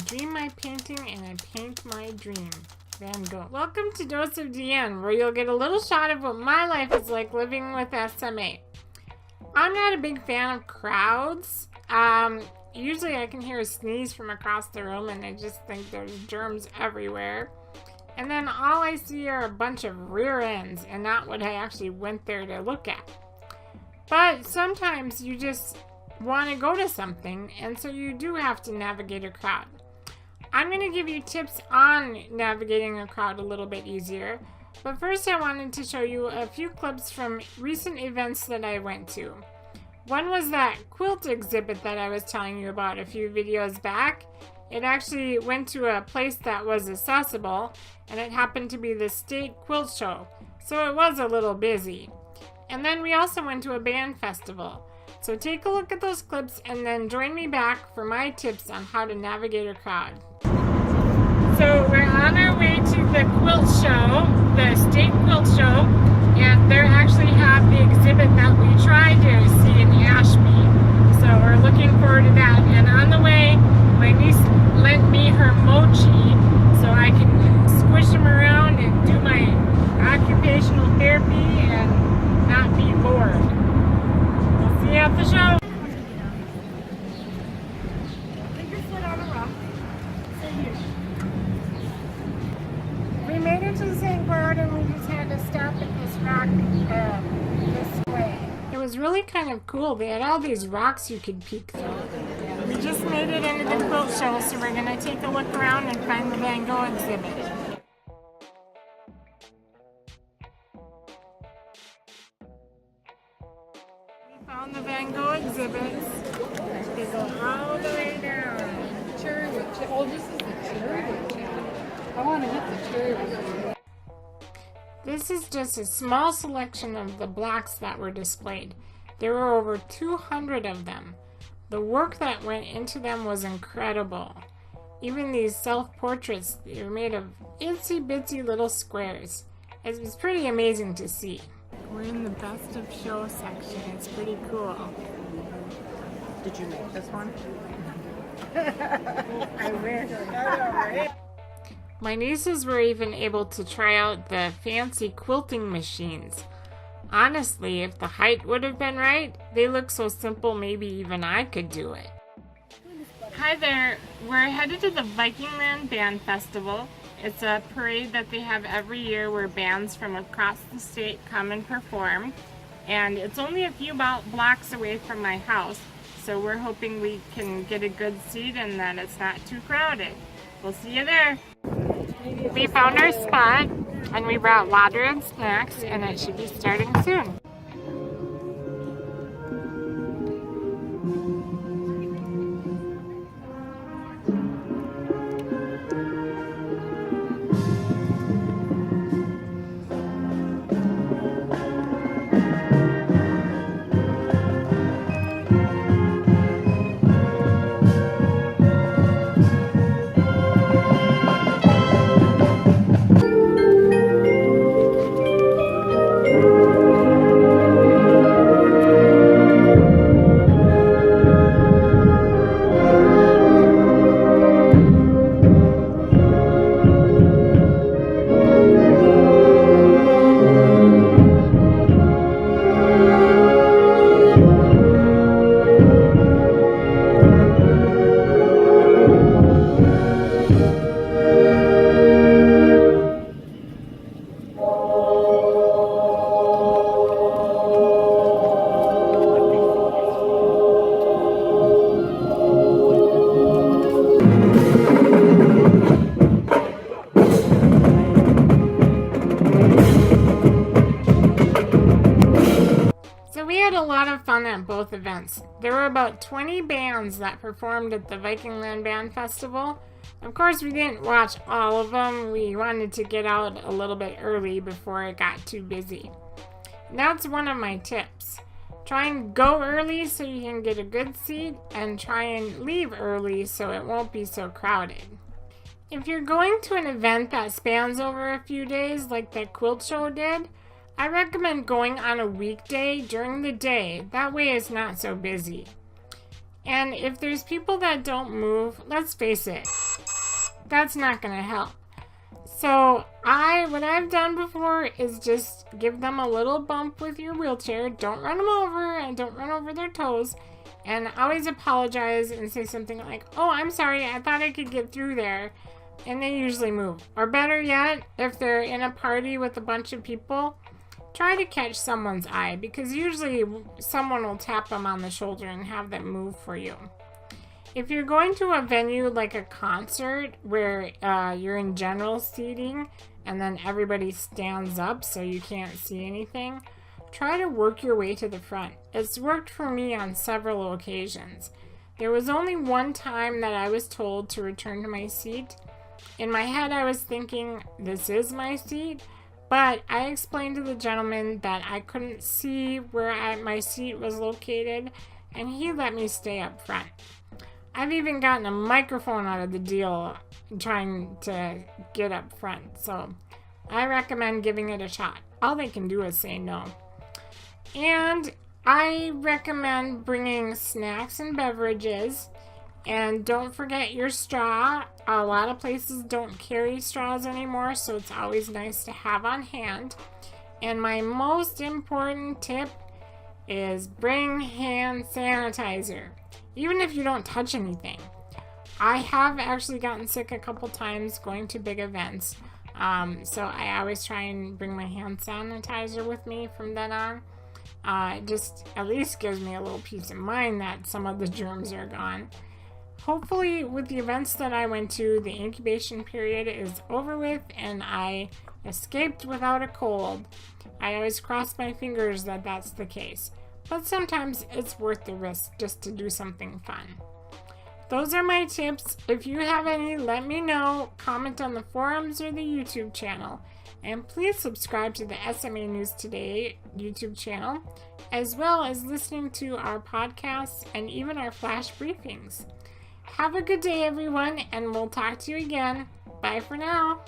dream my painting and I paint my dream. Van Gogh. Welcome to Dose of DeAnn, where you'll get a little shot of what my life is like living with SMA. I'm not a big fan of crowds. Usually I can hear a sneeze from across the room and I just think there's germs everywhere. And then all I see are a bunch of rear ends and not what I actually went there to look at. But sometimes you just want to go to something, and so you do have to navigate a crowd. I'm going to give you tips on navigating a crowd a little bit easier, but first I wanted to show you a few clips from recent events that I went to. One was that quilt exhibit that I was telling you about a few videos back. It actually went to a place that was accessible, and it happened to be the state quilt show, so it was a little busy. And then we also went to a band festival. So take a look at those clips and then join me back for my tips on how to navigate a crowd. So we're on our way to the quilt show, the state quilt show, and they actually have the exhibit that we tried to see in Ashby. So we're looking forward to that. And on the way, my niece lent me her mochi so I can squish them around and do my occupational therapy and not be bored. See you at the show. Take your foot on a rock. Sit here. We made it to the St. Cloud and we just had to stop at this rock this way. It was really kind of cool. They had all these rocks you could peek through. We just made it into the quilt show, so we're going to take a look around and find the Van Gogh exhibit. Found the Van Gogh exhibits. They go all the way down. Cherry wood. Oh, this is the cherry wood. I want to get the cherry wood. This is just a small selection of the blocks that were displayed. There were over 200 of them. The work that went into them was incredible. Even these self-portraits, they were made of itsy-bitsy little squares. It was pretty amazing to see. We're in the best of show section. It's pretty cool. Did you make this one? I wish. My nieces were even able to try out the fancy quilting machines. Honestly, if the height would have been right, they look so simple maybe even I could do it. Hi there. We're headed to the Vikingland Band Festival. It's a parade that they have every year where bands from across the state come and perform. And it's only a few blocks away from my house, so we're hoping we can get a good seat and that it's not too crowded. We'll see you there. We found our spot and we brought water and snacks, and it should be starting soon. A lot of fun at both events. There were about 20 bands that performed at the Vikingland Band Festival. Of course, we didn't watch all of them. We wanted to get out a little bit early before it got too busy. And that's one of my tips. Try and go early so you can get a good seat, and try and leave early so it won't be so crowded. If you're going to an event that spans over a few days like the quilt show did, I recommend going on a weekday during the day. That way it's not so busy. And if there's people that don't move, let's face it, that's not going to help. So what I've done before is just give them a little bump with your wheelchair. Don't run them over and don't run over their toes. And always apologize and say something like, oh, I'm sorry, I thought I could get through there. And they usually move. Or better yet, if they're in a party with a bunch of people, try to catch someone's eye, because usually someone will tap them on the shoulder and have them move for you. If you're going to a venue like a concert where you're in general seating and then everybody stands up so you can't see anything, try to work your way to the front. It's worked for me on several occasions. There was only one time that I was told to return to my seat. In my head, I was thinking, this is my seat, but I explained to the gentleman that I couldn't see where my seat was located, and he let me stay up front. I've even gotten a microphone out of the deal trying to get up front, so I recommend giving it a shot. All they can do is say no. And I recommend bringing snacks and beverages, and don't forget your straw. A lot of places don't carry straws anymore, so it's always nice to have on hand. And my most important tip is bring hand sanitizer, even if you don't touch anything. I have actually gotten sick a couple times going to big events, so I always try and bring my hand sanitizer with me from then on. It just at least gives me a little peace of mind that some of the germs are gone. Hopefully, with the events that I went to, the incubation period is over with and I escaped without a cold. I always cross my fingers that that's the case, but sometimes it's worth the risk just to do something fun. Those are my tips. If you have any, let me know. Comment on the forums or the YouTube channel. And please subscribe to the SMA News Today YouTube channel, as well as listening to our podcasts and even our flash briefings. Have a good day, everyone, and we'll talk to you again. Bye for now.